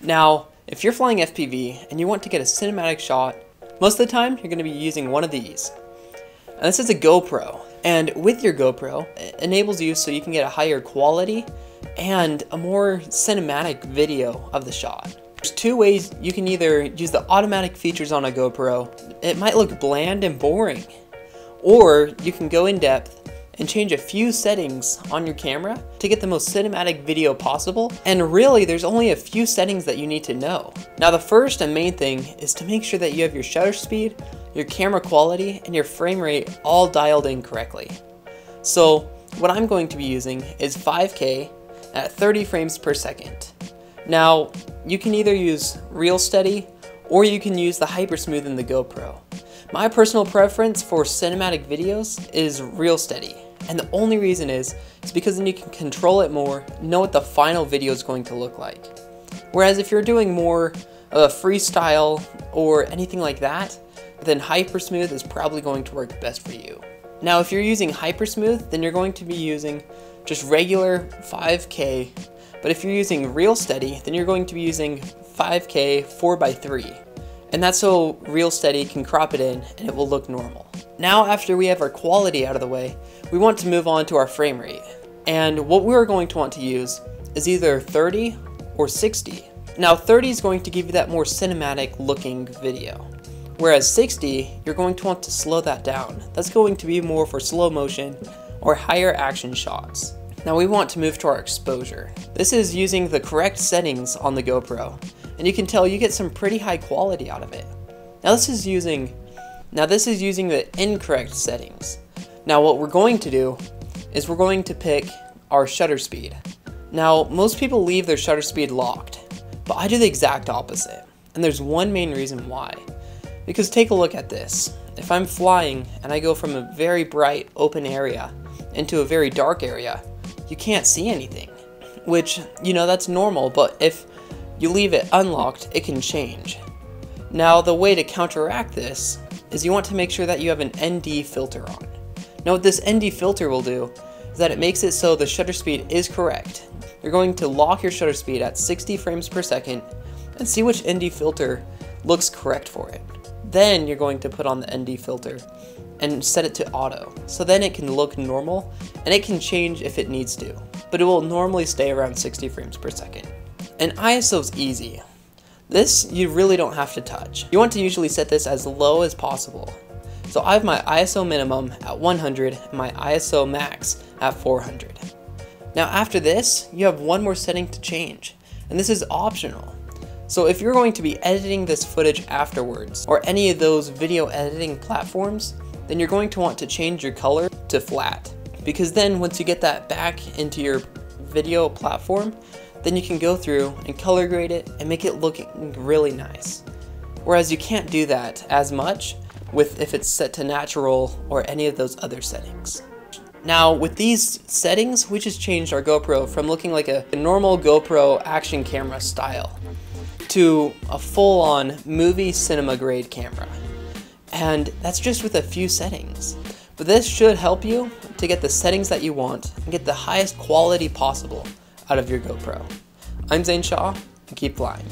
Now, if you're flying FPV and you want to get a cinematic shot, most of the time you're going to be using one of these. And this is a GoPro. And with your GoPro, it enables you so you can get a higher quality and a more cinematic video of the shot. There's two ways you can either use the automatic features on a GoPro. It might look bland and boring. Or you can go in depth and change a few settings on your camera to get the most cinematic video possible. And really, there's only a few settings that you need to know. Now, the first and main thing is to make sure that you have your shutter speed, your camera quality, and your frame rate all dialed in correctly. So what I'm going to be using is 5K at 30 frames per second. Now, you can either use Real Steady or you can use the Hyper Smooth in the GoPro. My personal preference for cinematic videos is Real Steady, and the only reason is because then you can control it more, know what the final video is going to look like. Whereas if you're doing more of a freestyle or anything like that, then Hyper Smooth is probably going to work best for you. Now, if you're using Hyper Smooth, then you're going to be using just regular 5K, but if you're using Real Steady, then you're going to be using 5K 4:3. And that's so Real Steady can crop it in and it will look normal. Now, after we have our quality out of the way, we want to move on to our frame rate. And what we're going to want to use is either 30 or 60. Now, 30 is going to give you that more cinematic looking video. Whereas 60, you're going to want to slow that down. That's going to be more for slow motion or higher action shots. Now we want to move to our exposure. This is using the correct settings on the GoPro. And you can tell you get some pretty high quality out of it. Now this is using the incorrect settings. Now what we're going to do is we're going to pick our shutter speed. Now most people leave their shutter speed locked, but I do the exact opposite. And there's one main reason why. Because take a look at this. If I'm flying and I go from a very bright open area into a very dark area, you can't see anything. Which, you know, that's normal, but if you leave it unlocked, it can change. Now, the way to counteract this is you want to make sure that you have an ND filter on. Now, what this ND filter will do is that it makes it so the shutter speed is correct. You're going to lock your shutter speed at 60 frames per second and see which ND filter looks correct for it. Then you're going to put on the ND filter and set it to auto. So then it can look normal and it can change if it needs to, but it will normally stay around 60 frames per second. And ISO is easy. This you really don't have to touch. You want to usually set this as low as possible. So I have my ISO minimum at 100 and my ISO max at 400. Now after this, you have one more setting to change, and this is optional. So if you're going to be editing this footage afterwards, or any of those video editing platforms, then you're going to want to change your color to flat. Because then once you get that back into your video platform, then you can go through and color grade it and make it look really nice. Whereas you can't do that as much if it's set to natural or any of those other settings. Now with these settings, we just changed our GoPro from looking like a normal GoPro action camera style to a full-on movie cinema grade camera. And that's just with a few settings. But this should help you to get the settings that you want and get the highest quality possible out of your GoPro. I'm Zane Shaw, and keep flying.